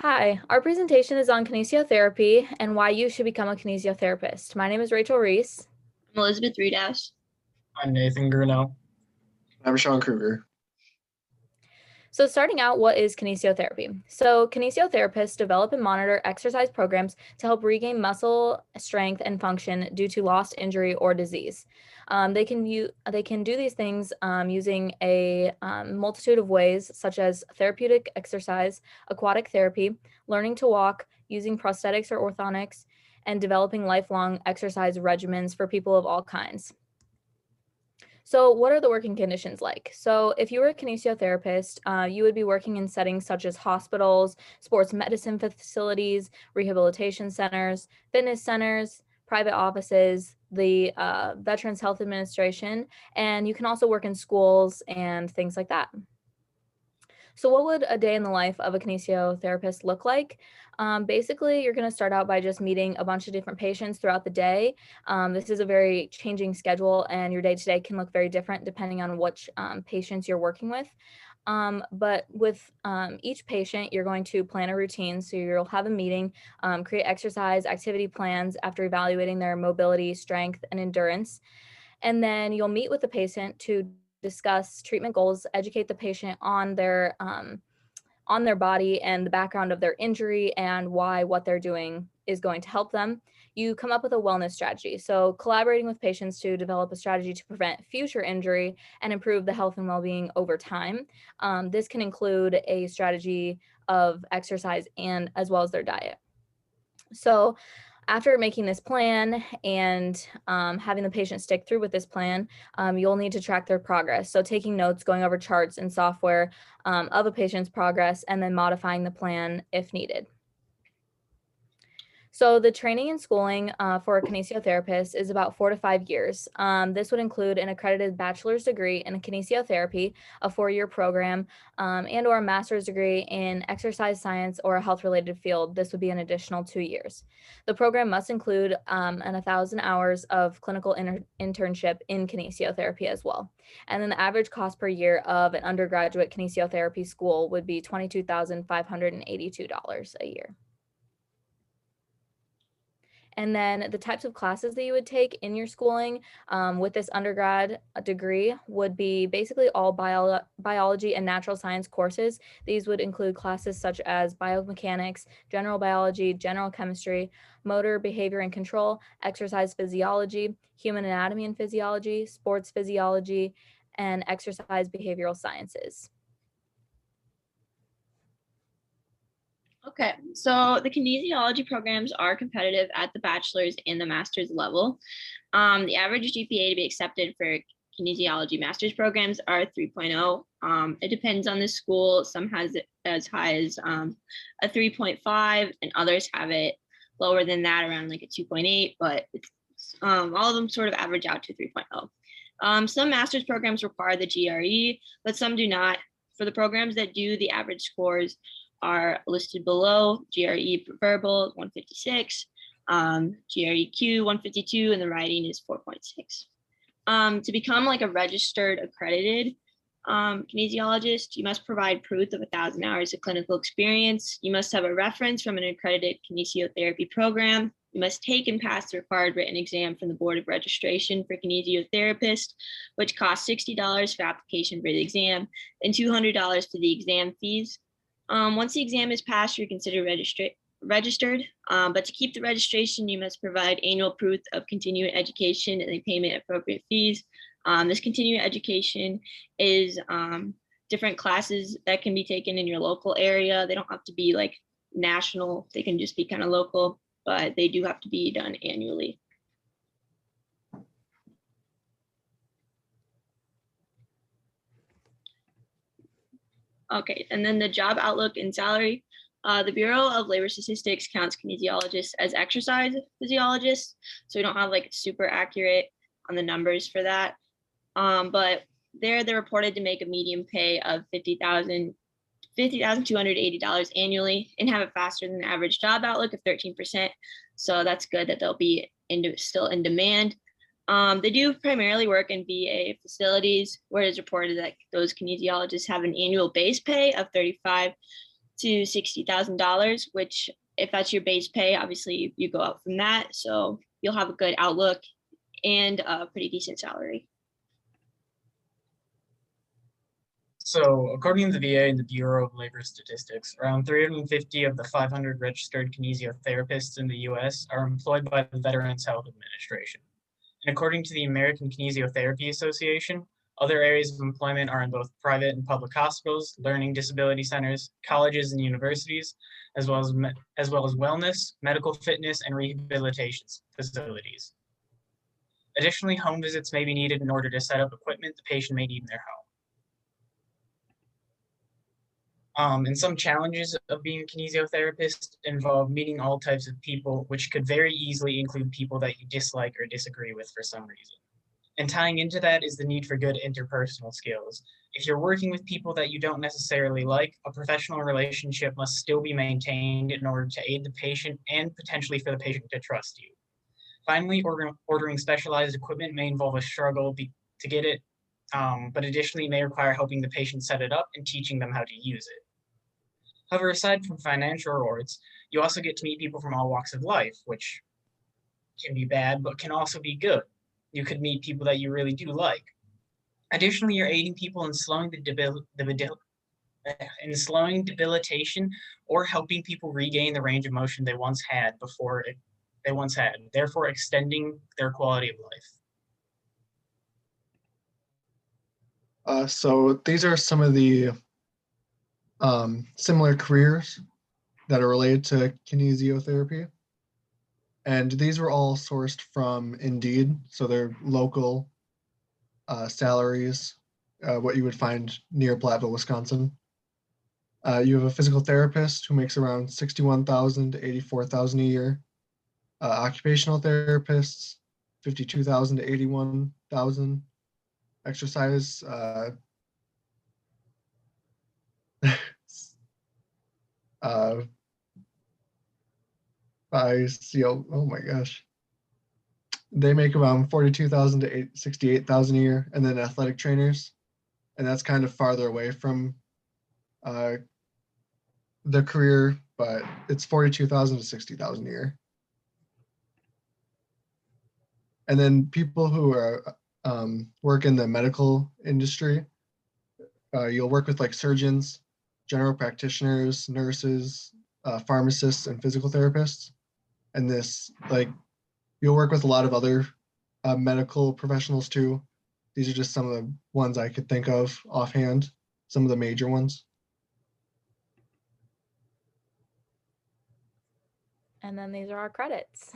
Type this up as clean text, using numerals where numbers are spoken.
Hi, our presentation is on kinesiotherapy and why you should become a kinesiotherapist. My name is Rachel Reese. I'm Elizabeth Reedash. I'm Nathan Grinnell. I'm Sean Kruger. So starting out, what is kinesiotherapy? So kinesiotherapists develop and monitor exercise programs to help regain muscle strength and function due to lost injury or disease. They can do these things using a multitude of ways, such as therapeutic exercise, aquatic therapy, learning to walk, using prosthetics or orthotics, and developing lifelong exercise regimens for people of all kinds. So what are the working conditions like? So if you were a kinesiotherapist, you would be working in settings such as hospitals, sports medicine facilities, rehabilitation centers, fitness centers, private offices, the Veterans Health Administration, and you can also work in schools and things like that. So what would a day in the life of a kinesiotherapist look like? Basically, you're going to start out by just meeting a bunch of different patients throughout the day. This is a very changing schedule, and your day-to-day can look very different depending on which patients you're working with. But with each patient, you're going to plan a routine. So you'll have a meeting, create exercise activity plans after evaluating their mobility, strength, and endurance. And then you'll meet with the patient to discuss treatment goals, educate the patient on their body and the background of their injury and why what they're doing is going to help them. You come up with a wellness strategy. So collaborating with patients to develop a strategy to prevent future injury and improve the health and well-being over time. This can include a strategy of exercise and as well as their diet. So after making this plan and having the patient stick through with this plan, you'll need to track their progress. So taking notes, going over charts and software of a patient's progress, and then modifying the plan if needed. So the training and schooling for a kinesiotherapist is about 4 to 5 years. This would include an accredited bachelor's degree in kinesiotherapy, a 4-year program, and or a master's degree in exercise science or a health-related field. This would be an additional 2 years. The program must include 1,000 hours of clinical internship in kinesiotherapy as well. And then the average cost per year of an undergraduate kinesiotherapy school would be $22,582 a year. And then the types of classes that you would take in your schooling with this undergrad degree would be basically all biology and natural science courses. These would include classes such as biomechanics, general biology, general chemistry, motor behavior and control, exercise physiology, human anatomy and physiology, sports physiology, and exercise behavioral sciences. Okay, so the kinesiology programs are competitive at the bachelor's and the master's level. The average GPA to be accepted for kinesiology master's programs are 3.0. It depends on the school. Some has it as high as a 3.5, and others have it lower than that, around like a 2.8, but it's, all of them sort of average out to 3.0. Some master's programs require the GRE, but some do not. For the programs that do, the average scores are listed below. GRE verbal 156, GREQ 152, and the writing is 4.6. To become like a registered accredited kinesiologist, you must provide proof of 1,000 hours of clinical experience. You must have a reference from an accredited kinesiotherapy program. You must take and pass the required written exam from the Board of Registration for Kinesiotherapist, which costs $60 for application for the exam and $200 for the exam fees. Once the exam is passed, you're considered registered, but to keep the registration, you must provide annual proof of continuing education and the payment of appropriate fees. This continuing education is different classes that can be taken in your local area. They don't have to be like national, they can just be kind of local, but they do have to be done annually. Okay, and then the job outlook and salary. The Bureau of Labor Statistics counts kinesiologists as exercise physiologists, so we don't have like super accurate on the numbers for that. But they're reported to make a median pay of $50,280 annually and have a faster than average job outlook of 13%. So that's good that they'll be still in demand. They do primarily work in VA facilities, where it is reported that those kinesiologists have an annual base pay of to $60,000, which if that's your base pay, obviously you go up from that. So you'll have a good outlook and a pretty decent salary. So, according to the VA and the Bureau of Labor Statistics, around 350 of the 500 registered kinesiotherapists in the US are employed by the Veterans Health Administration. And according to the American Kinesiotherapy Association, other areas of employment are in both private and public hospitals, learning disability centers, colleges and universities, as well as wellness, medical fitness, and rehabilitation facilities. Additionally, home visits may be needed in order to set up equipment the patient may need in their home. And some challenges of being a kinesiotherapist involve meeting all types of people, which could very easily include people that you dislike or disagree with for some reason. And tying into that is the need for good interpersonal skills. If you're working with people that you don't necessarily like, a professional relationship must still be maintained in order to aid the patient and potentially for the patient to trust you. Finally, ordering specialized equipment may involve a struggle to get it, but additionally may require helping the patient set it up and teaching them how to use it. However, aside from financial rewards, you also get to meet people from all walks of life, which can be bad, but can also be good. You could meet people that you really do like. Additionally, you're aiding people in slowing debilitation or helping people regain the range of motion they once had, therefore extending their quality of life. So these are some of the similar careers that are related to kinesiotherapy. And these were all sourced from Indeed. So they're local salaries, what you would find near Platteville, Wisconsin. You have a physical therapist who makes around $61,000 to $84,000 a year. Occupational therapists, $52,000 to $81,000. Exercise oh my gosh. They make around 42,000 to 68,000 a year, and then athletic trainers, and that's kind of farther away from the career, but it's 42,000 to 60,000 a year. And then people who are work in the medical industry, you'll work with like surgeons, general practitioners, nurses, pharmacists, and physical therapists. And this, like, you'll work with a lot of other medical professionals too. These are just some of the ones I could think of offhand, some of the major ones. And then these are our credits.